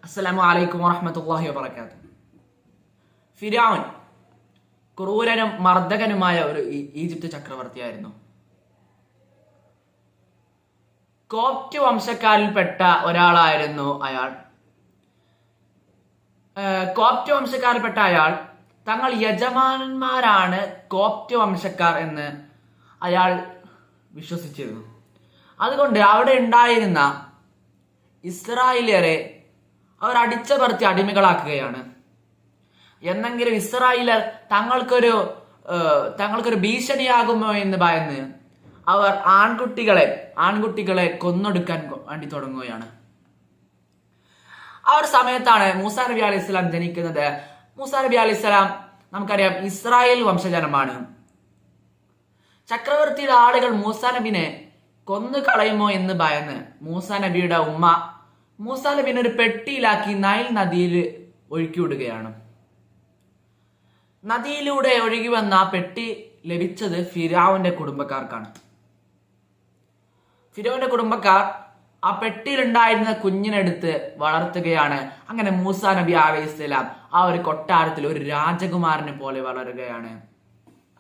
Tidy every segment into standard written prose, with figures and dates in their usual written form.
അസ്സലാമു അലൈക്കും വറഹ്മത്തുള്ളാഹി വബറകാതുഹു. ഫിർഔൻ ക്രൂരനും മർദ്ദകനുമായ ഒരു ഈജിപ്ത് ചക്രവർത്തിയായിരുന്നു. കോപ്റ്റ് വംശക്കാരിൽപ്പെട്ട ഒരാളായിരുന്നു അയാൾ. കോപ്റ്റ് വംശക്കാരിൽപ്പെട്ട അയാൾ തങ്ങൾ യജമാനന്മാരാണ് കോപ്റ്റ് വംശക്കാർ എന്ന് അയാൾ വിശ്വസിച്ചിരുന്നു. അതുകൊണ്ട് അവിടെ ഉണ്ടായിരുന്ന ഇസ്രായേലിയരെ അവർ അടിച്ചമർത്തി അടിമകളാക്കുകയാണ്. എന്നെങ്കിലും ഇസ്രായേലർ തങ്ങൾക്കൊരു ഭീഷണിയാകുമോ എന്ന് ഭയന്ന് അവർ ആൺകുട്ടികളെ കൊന്നൊടുക്കാൻ വേണ്ടി തുടങ്ങുകയാണ്. ആ ഒരു സമയത്താണ് മൂസാ നബി അലൈഹി സ്വലാം ജനിക്കുന്നത്. മൂസാ നബി അലൈഹി സ്വലാം നമുക്കറിയാം ഇസ്രായേൽ വംശജനമാണ്. ചക്രവർത്തിയുടെ ആളുകൾ മൂസാ നബിനെ കൊന്നു കളയുമോ എന്ന് ഭയന്ന് മൂസാ നബിയുടെ ഉമ്മ മൂസാ നബിനെ ഒരു പെട്ടിയിലാക്കി നൈൽ നദിയിൽ ഒഴുക്കിവിടുകയാണ്. നദിയിലൂടെ ഒഴുകി വന്ന ആ പെട്ടി ലഭിച്ചത് ഫിർഔന്റെ കുടുംബക്കാർക്കാണ്. ഫിർഔന്റെ കുടുംബക്കാർ ആ പെട്ടിയിലുണ്ടായിരുന്ന കുഞ്ഞിനെടുത്ത് വളർത്തുകയാണ്. അങ്ങനെ മൂസാ നബി അലൈഹിസ്സലാം ആ ഒരു കൊട്ടാരത്തിൽ ഒരു രാജകുമാരനെ പോലെ വളരുകയാണ്.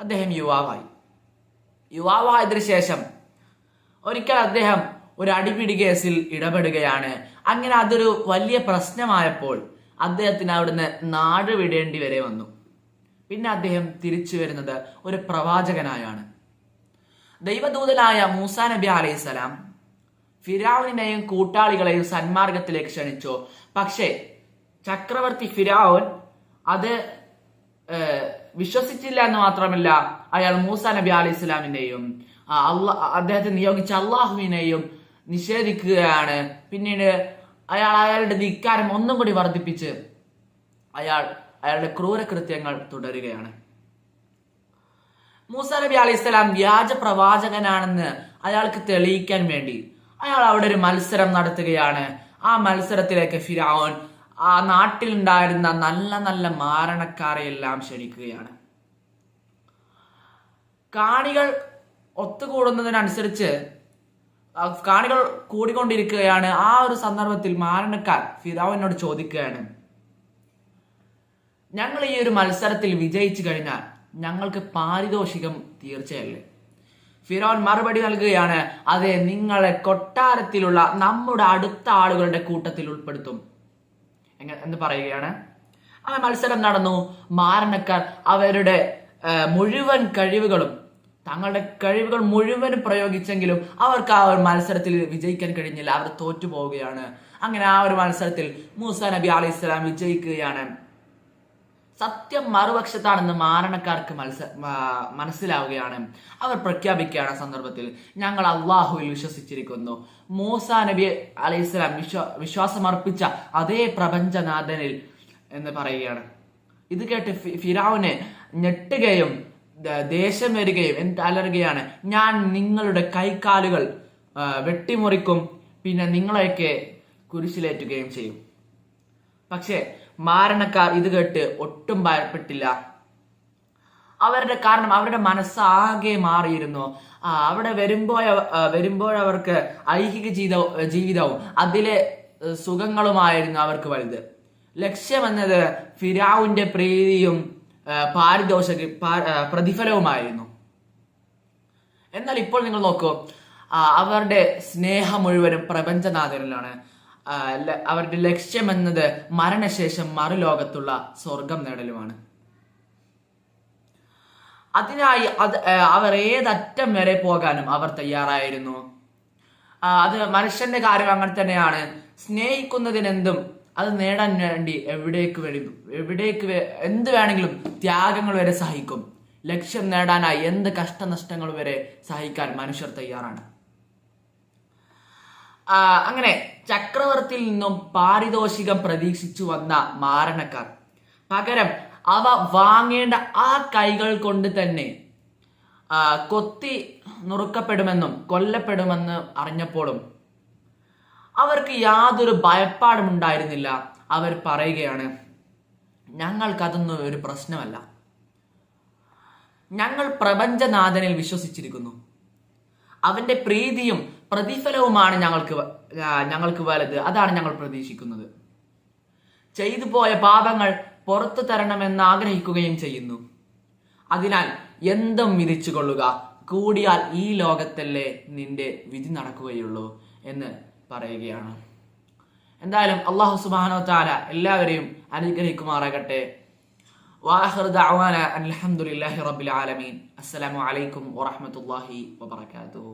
അദ്ദേഹം യുവാവായതിനു ശേഷം ഒരിക്കൽ അദ്ദേഹം ഒരു അടിപിടി കേസിൽ ഇടപെടുകയാണ്. അങ്ങനെ അതൊരു വലിയ പ്രശ്നമായപ്പോൾ അദ്ദേഹത്തിന് അവിടുന്ന് നാട് വിടേണ്ടി വരെ വന്നു. പിന്നെ അദ്ദേഹം തിരിച്ചു വരുന്നത് ഒരു പ്രവാചകനായാണ്. ദൈവദൂതനായ മൂസാ നബി അലൈഹി സ്വലാം ഫിർഔനെയും കൂട്ടാളികളെയും സന്മാർഗത്തിലേക്ക് ക്ഷണിച്ചു. പക്ഷേ ചക്രവർത്തി ഫിർഔൻ അത് വിശ്വസിച്ചില്ല എന്ന് മാത്രമല്ല, അയാൾ മൂസാ നബി അലൈഹി സ്വലാമിനെയും അദ്ദേഹത്തെ നിയോഗിച്ച അള്ളാഹുവിനെയും നിഷേധിക്കുകയാണ്. പിന്നീട് അയാളുടെ ധിക്കാരം ഒന്നും കൂടി വർദ്ധിപ്പിച്ച് അയാളുടെ ക്രൂരകൃത്യങ്ങൾ തുടരുകയാണ്. മൂസാ നബി അലൈഹി സ്വലാം വ്യാജ പ്രവാചകനാണെന്ന് അയാൾക്ക് തെളിയിക്കാൻ വേണ്ടി അയാൾ അവിടെ ഒരു മത്സരം നടത്തുകയാണ്. ആ മത്സരത്തിലേക്ക് ഫിർഔൻ ആ നാട്ടിലുണ്ടായിരുന്ന നല്ല നല്ല മാരണക്കാരെയെല്ലാം ക്ഷണിക്കുകയാണ്. കാണികൾ ഒത്തുകൂടുന്നതിനനുസരിച്ച് കാണികൾ കൂടിക്കൊണ്ടിരിക്കുകയാണ്. ആ ഒരു സന്ദർഭത്തിൽ മാരണക്കാർ ഫിർഔനോട് ചോദിക്കുകയാണ്, ഞങ്ങൾ ഈ ഒരു മത്സരത്തിൽ വിജയിച്ചു കഴിഞ്ഞാൽ ഞങ്ങൾക്ക് പാരിതോഷികം തീർച്ചയല്ലേ? ഫിർഔൻ മറുപടി നൽകുകയാണ്, അതെ, നിങ്ങളെ കൊട്ടാരത്തിലുള്ള നമ്മുടെ അടുത്ത ആളുകളുടെ കൂട്ടത്തിൽ ഉൾപ്പെടുത്തും എന്ന് പറയുകയാണ്. ആ മത്സരം നടന്നു. മാരണക്കാർ അവരുടെ മുഴുവൻ കഴിവുകളും തങ്ങളുടെ കഴിവുകൾ മുഴുവനും പ്രയോഗിച്ചെങ്കിലും അവർക്ക് ആ ഒരു മത്സരത്തിൽ വിജയിക്കാൻ കഴിഞ്ഞില്ല. അവർ തോറ്റു പോവുകയാണ്. അങ്ങനെ ആ ഒരു മത്സരത്തിൽ മൂസാ നബി അലൈഹി സ്വലാം വിജയിക്കുകയാണ്. സത്യം മറുപക്ഷത്താണെന്ന് മാരണക്കാർക്ക് മനസ്സിലാവുകയാണ്. അവർ പ്രഖ്യാപിക്കുകയാണ് സന്ദർഭത്തിൽ, ഞങ്ങൾ അള്ളാഹുവിൽ വിശ്വസിച്ചിരിക്കുന്നു. മൂസാ നബി അലൈഹി സ്വലാം വിശ്വാസമർപ്പിച്ച അതേ പ്രപഞ്ചനാഥനിൽ എന്ന് പറയുകയാണ്. ഇത് കേട്ട് ഫിർഔന് ഞെട്ടുകയും ദേഷ്യം വരികയും അലറുകയാണ്. ഞാൻ നിങ്ങളുടെ കൈക്കാലുകൾ വെട്ടിമുറിക്കും, പിന്നെ നിങ്ങളെയൊക്കെ കുരിശിലേറ്റുകയും ചെയ്യും. പക്ഷേ മാരണക്കാർ ഇത് കേട്ട് ഒട്ടും ഭയപ്പെട്ടില്ല. കാരണം അവരുടെ മനസ്സാകെ മാറിയിരുന്നു. അവിടെ വരുമ്പോഴവർക്ക് ഐഹിക ജീവിതവും അതിലെ സുഖങ്ങളുമായിരുന്നു അവർക്ക് വലുത്. ലക്ഷ്യമെന്നത് ഫിർഔന്റെ പ്രീതിയും പ്രതിഫലവുമായിരുന്നു. എന്നാൽ ഇപ്പോൾ നിങ്ങൾ നോക്കൂ, അവരുടെ സ്നേഹം മുഴുവനും പ്രപഞ്ചനാഥനിലാണ്. അവരുടെ ലക്ഷ്യം എന്നത് മരണശേഷം മറുലോകത്തുള്ള സ്വർഗം നേടലുമാണ്. അതിനായി അവർ ഏതറ്റം വരെ പോകാനും അവർ തയ്യാറായിരുന്നു. അത് മനുഷ്യന്റെ കാര്യം അങ്ങനെ തന്നെയാണ്. സ്നേഹിക്കുന്നതിനെന്തും അത് നേടാൻ വേണ്ടി എന്ത് വേണമെങ്കിലും ത്യാഗങ്ങൾ വരെ സഹിക്കും. ലക്ഷ്യം നേടാനായി എന്ത് കഷ്ടനഷ്ടങ്ങൾ വരെ സഹിക്കാൻ മനുഷ്യർ തയ്യാറാണ്. അങ്ങനെ ചക്രവർത്തിയിൽ നിന്നും പാരിതോഷികം പ്രതീക്ഷിച്ചു വന്ന മാരണക്കാർ പകരം അവ വാങ്ങേണ്ട ആ കൈകൾ കൊണ്ട് തന്നെ കൊത്തി നുറുക്കപ്പെടുമെന്നും കൊല്ലപ്പെടുമെന്ന് അറിഞ്ഞപ്പോഴും അവർക്ക് യാതൊരു ഭയപ്പാടും ഉണ്ടായിരുന്നില്ല. അവർ പറയുകയാണ്, ഞങ്ങൾക്കതൊന്നും ഒരു പ്രശ്നമല്ല. ഞങ്ങൾ പ്രപഞ്ചനാഥനിൽ വിശ്വസിച്ചിരിക്കുന്നു. അവന്റെ പ്രീതിയും പ്രതിഫലവുമാണ് ഞങ്ങൾക്ക് വലുത്. അതാണ് ഞങ്ങൾ പ്രതീക്ഷിക്കുന്നത്. ചെയ്തു പോയ പാപങ്ങൾ പുറത്തു തരണമെന്ന് ആഗ്രഹിക്കുകയും ചെയ്യുന്നു. അതിനാൽ എന്തും വിധിച്ചു കൊള്ളുക, കൂടിയാൽ ഈ ലോകത്തല്ലേ നിന്റെ വിധി നടക്കുകയുള്ളൂ എന്ന് പറയുകയാണ്. എന്തായാലും അല്ലാഹു സുബ്ഹാനഹു വ തആല എല്ലാവരെയും അനുഗ്രഹിക്കുമാറാകട്ടെ. വആഖിറു ദഅവാന അൽഹംദുലില്ലാഹി റബ്ബിൽ ആലമീൻ. അസ്സലാമു അലൈക്കും വറഹ്മത്തുള്ളാഹി വബറകാതുഹു.